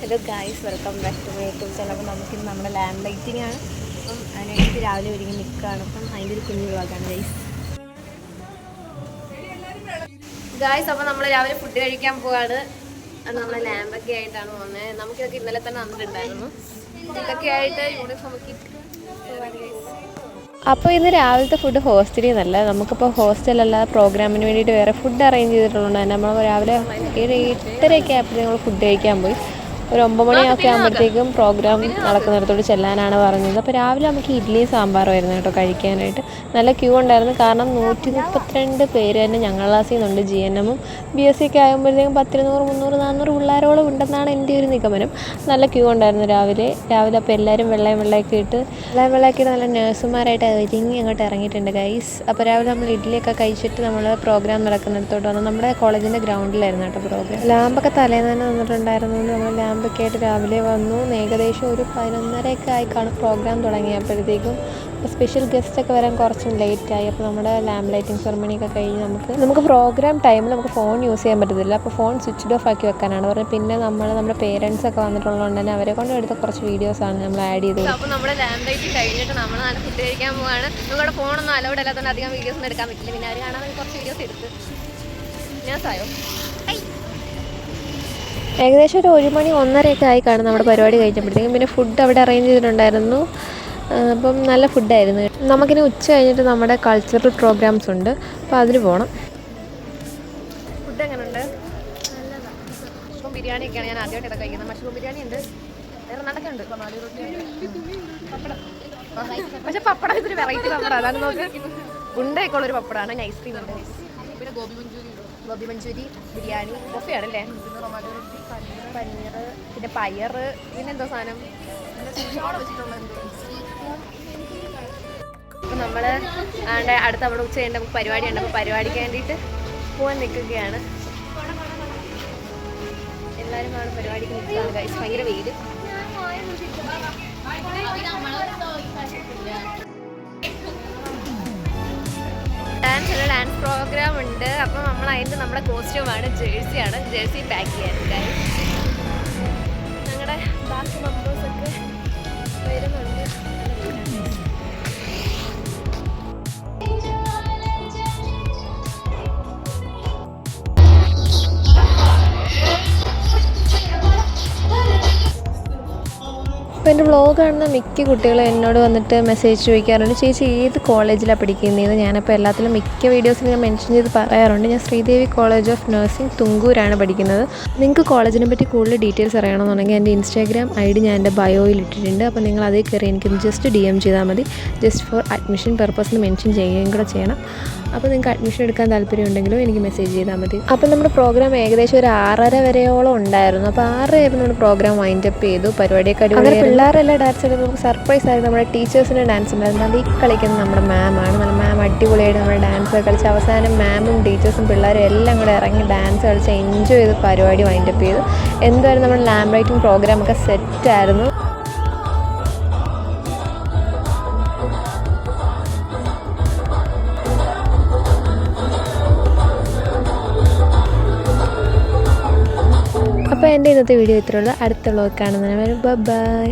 Hello guys, welcome back to my YouTube channel. അപ്പോൾ നമുക്കിന്ന് നമ്മുടെ ലാമ്പ് ലൈറ്റിംഗ് ആണ്. അപ്പം അതിനെടുത്ത് രാവിലെ ഒരുങ്ങി നിൽക്കുകയാണ്. അപ്പം അതിൻ്റെ ഒരു കുഞ്ഞു വ്ളോഗാണ് ഗായ്സ്. അപ്പോൾ നമ്മൾ രാവിലെ ഫുഡ് കഴിക്കാൻ പോവാണ്. അത് നമ്മൾ ലാമ്പൊക്കെ ആയിട്ടാണ് പോകുന്നത്. നമുക്കിതൊക്കെ ഇന്നലെ തന്നെ വന്നിട്ടുണ്ടായിരുന്നു. ഇതൊക്കെ ആയിട്ട് യൂണിഫോം ഒക്കെ ഇട്ട് പോവാണ് ഗൈസ്. അപ്പോൾ ഇന്ന് രാവിലത്തെ ഫുഡ് ഹോസ്റ്റലിൽ നിന്നല്ല, നമുക്കിപ്പോൾ ഹോസ്റ്റലല്ലാതെ പ്രോഗ്രാമിന് വേണ്ടിയിട്ട് വേറെ ഫുഡ് അറേഞ്ച് ചെയ്തിട്ടുള്ളത് തന്നെ. നമ്മൾ രാവിലെ 7-8:30 ആയപ്പോഴത്തേക്കും നമ്മൾ ഫുഡ് കഴിക്കാൻ പോയി. ഒരു 9 മണിയൊക്കെ ആകുമ്പോഴത്തേക്കും പ്രോഗ്രാം നടക്കുന്നിടത്തോട് ചെല്ലാനാണ് പറഞ്ഞത്. അപ്പോൾ രാവിലെ നമുക്ക് ഇഡ്ഡലിയും സാമ്പാറുമായിരുന്നു കേട്ടോ കഴിക്കാനായിട്ട്. നല്ല ക്യൂ ഉണ്ടായിരുന്നു. കാരണം 132 പേര് തന്നെ ഞങ്ങളുടെ ക്ലാസ്സിൽ നിന്നുണ്ട്. GNM BSc ഒക്കെ ആകുമ്പോഴത്തേക്കും 200, 300, 400 പിള്ളേരോളം ഉണ്ടെന്നാണ് എൻ്റെ ഒരു നിഗമനം. നല്ല ക്യൂ ഉണ്ടായിരുന്നു രാവിലെ. അപ്പോൾ എല്ലാവരും വെള്ളയൊക്കെ ഇട്ട് നല്ല നഴ്സുമാരായിട്ട് ഒരുങ്ങി അങ്ങോട്ട് ഇറങ്ങിയിട്ടുണ്ട് ഗൈസ്. അപ്പോൾ രാവിലെ നമ്മൾ ഇഡ്ഡലിയൊക്കെ കഴിച്ചിട്ട് നമ്മൾ പ്രോഗ്രാം നടക്കുന്നിടത്തോട്ട് വന്നു. നമ്മുടെ കോളേജിൻ്റെ ഗ്രൗണ്ടിലായിരുന്നു കേട്ടോ പ്രോഗ്രാം. ലാമ്പൊക്കെ തലേന്ന് തന്നെ വന്നിട്ടുണ്ടായിരുന്നുകൊണ്ട് നമ്മൾ ലാമ്പൊക്കെ ആയിട്ട് രാവിലെ വന്നു. ഏകദേശം ഒരു 11:30 ആയി കാണും പ്രോഗ്രാം തുടങ്ങിയപ്പോഴത്തേക്കും. അപ്പോൾ സ്പെഷ്യൽ ഗസ്റ്റൊക്കെ വരാൻ കുറച്ചും ലേറ്റായി. അപ്പോൾ നമ്മുടെ ലാമ്പ് ലൈറ്റിംഗ് സെറമണിയൊക്കെ കഴിഞ്ഞ് നമുക്ക് പ്രോഗ്രാം ടൈമിൽ നമുക്ക് ഫോൺ യൂസ് ചെയ്യാൻ പറ്റത്തില്ല. അപ്പോൾ ഫോൺ സ്വിച്ച് ഓഫ് ആക്കി വെക്കാനാണ് പറഞ്ഞത്. പിന്നെ നമ്മുടെ പേരൻസൊക്കെ വന്നിട്ടുള്ളതുകൊണ്ട് തന്നെ അവരെ കൊണ്ട് എടുത്ത കുറച്ച് വീഡിയോസാണ് നമ്മൾ ആഡ് ചെയ്തത്. അപ്പോൾ നമ്മുടെ ലാമ്പ് ലൈറ്റിംഗ് കഴിഞ്ഞിട്ട് നമ്മൾ നല്ല ഫുഡ് കഴിക്കാൻ പോവാണ്. നമ്മുടെ ഫോണൊന്നും അലൗഡ് അല്ലാത്തതുകൊണ്ട് അധികം വീഡിയോസൊന്നും എടുക്കാൻ പറ്റില്ല. പിന്നെ അവർ കാണാൻ കുറച്ച് വീഡിയോസ് എടുത്ത് ഞാൻ സായോ ഏകദേശം ഒരു 1 മണി 1:30 ആയി കാണും നമ്മുടെ പരിപാടി കഴിച്ചപ്പോഴത്തേക്കും. പിന്നെ ഫുഡ് അവിടെ അറേഞ്ച് ചെയ്തിട്ടുണ്ടായിരുന്നു. അപ്പം നല്ല ഫുഡായിരുന്നു. നമുക്കിനി ഉച്ച കഴിഞ്ഞിട്ട് നമ്മുടെ കൾച്ചറൽ പ്രോഗ്രാംസ് ഉണ്ട്. അപ്പോൾ അതിന് പോകണം. ഫുഡ് എങ്ങനെയുണ്ട്? മഷ്റൂം ബിരിയാണിയൊക്കെയാണ് ഞാൻ ആദ്യമായിട്ട് ഇതൊക്കെ കഴിക്കുന്നത്. മഷ്റൂം ബിരിയാണി ഉണ്ട്, വേറെ നടക്കെ ഉണ്ട്. പക്ഷെ പപ്പടം ഇതൊരു വെറൈറ്റി പപ്പടം. അതാണ് നോക്ക്, ഉണ്ടൊക്കെ ഉള്ളൊരു പപ്പടമാണ്. ഐസ്ക്രീം ഉണ്ട്, പിന്നെ ഗോബി മഞ്ചൂരി, ബിരിയാണി, കോഫിയാണല്ലേ, പനീർ, പിന്നെ പയർ, പിന്നെന്തോ സാധനം. അപ്പോൾ നമ്മൾ അടുത്ത അവിടെ ഉച്ച കഴിഞ്ഞ നമുക്ക് പരിപാടിയുണ്ട്. അപ്പോൾ പരിപാടിക്ക് വേണ്ടിയിട്ട് പോകാൻ നിൽക്കുകയാണ്. എല്ലാവരും അവിടെ പരിപാടിക്ക് നിൽക്കുകയാണ് ഗൈസ്. ഭയങ്കര വെയിൽ. ഡാൻസ് പ്രോഗ്രാം ഉണ്ട്. അപ്പോൾ നമ്മൾ അതിൻ്റെ നമ്മുടെ കോസ്റ്റ്യൂമാണ് ജേഴ്സി പാക്ക് ചെയ്യാൻ ഗൈസ്. ഞങ്ങളുടെ ബാക്കി മെമ്പേഴ്സൊക്കെ വരുന്നുണ്ട്. അപ്പോൾ എൻ്റെ വ്ളോഗ് കാണുന്ന മിക്ക കുട്ടികളും എന്നോട് വന്നിട്ട് മെസ്സേജ് ചോദിക്കാറുണ്ട്, ചേച്ചി ഏത് കോളേജിലാണ് പഠിക്കുന്നതെന്ന്. ഞാനപ്പോൾ എല്ലാത്തിലും മിക്ക വീഡിയോസിലും ഞാൻ മെൻഷൻ ചെയ്ത് പറയാറുണ്ട്. ഞാൻ ശ്രീദേവി കോളേജ് ഓഫ് നഴ്സിംഗ് തുങ്കൂരാണ് പഠിക്കുന്നത്. നിങ്ങൾക്ക് കോളേജിനെ പറ്റി കൂടുതൽ ഡീറ്റെയിൽസ് അറിയണമെന്നുണ്ടെങ്കിൽ എൻ്റെ ഇൻസ്റ്റാഗ്രാം ID ഞാൻ എൻ്റെ ബയോയിൽ ഇട്ടിട്ടുണ്ട്. അപ്പോൾ നിങ്ങൾ അതേ കയറി എനിക്കൊന്ന് ജസ്റ്റ് DM ചെയ്താൽ മതി. ജസ്റ്റ് ഫോർ അഡ്മിഷൻ പർപ്പസിന് മെൻഷൻ ചെയ്യുകയും കൂടെ ചെയ്യണം. അപ്പോൾ നിങ്ങൾക്ക് അഡ്മിഷൻ എടുക്കാൻ താല്പര്യമുണ്ടെങ്കിലും എനിക്ക് മെസ്സേജ് ചെയ്താൽ മതി. അപ്പോൾ നമ്മുടെ പ്രോഗ്രാം ഏകദേശം ഒരു 6:30 വരെയോളം ഉണ്ടായിരുന്നു. അപ്പോൾ 6:30 ആയപ്പോൾ നമ്മുടെ പ്രോഗ്രാം വൈൻഡപ്പ് ചെയ്തു. പരിപാടിയൊക്കെ അടിപൊളിയായിരുന്നു. പിള്ളേരെല്ലാം ഡാൻസ് ചെയ്തപ്പോൾ നമുക്ക് സർപ്രൈസ് ആയിരുന്നു. നമ്മുടെ ടീച്ചേഴ്സിൻ്റെ ഡാൻസ് ഉണ്ടായിരുന്നു. അത് ഈ കളിക്കുന്നത് നമ്മുടെ മാമാണ്. നല്ല മാം അടിപൊളിയായിട്ട് നമ്മുടെ ഡാൻസ് കളിച്ച് അവസാനം മാമും ടീച്ചേഴ്സും പിള്ളേരും എല്ലാം കൂടെ ഇറങ്ങി ഡാൻസ് കളിച്ച് എൻജോയ് ചെയ്ത് പരിപാടി വൈൻഡപ്പ് ചെയ്തു. എന്തായാലും നമ്മുടെ ലാമ്പ് ലൈറ്റിംഗ് പ്രോഗ്രാമൊക്കെ സെറ്റായിരുന്നു. അപ്പോൾ എൻ്റെ ഇന്നത്തെ വീഡിയോ ഇത്രയുള്ളൂ. അടുത്ത വ്ളോഗ് കാണുന്നതിന് ബൈ.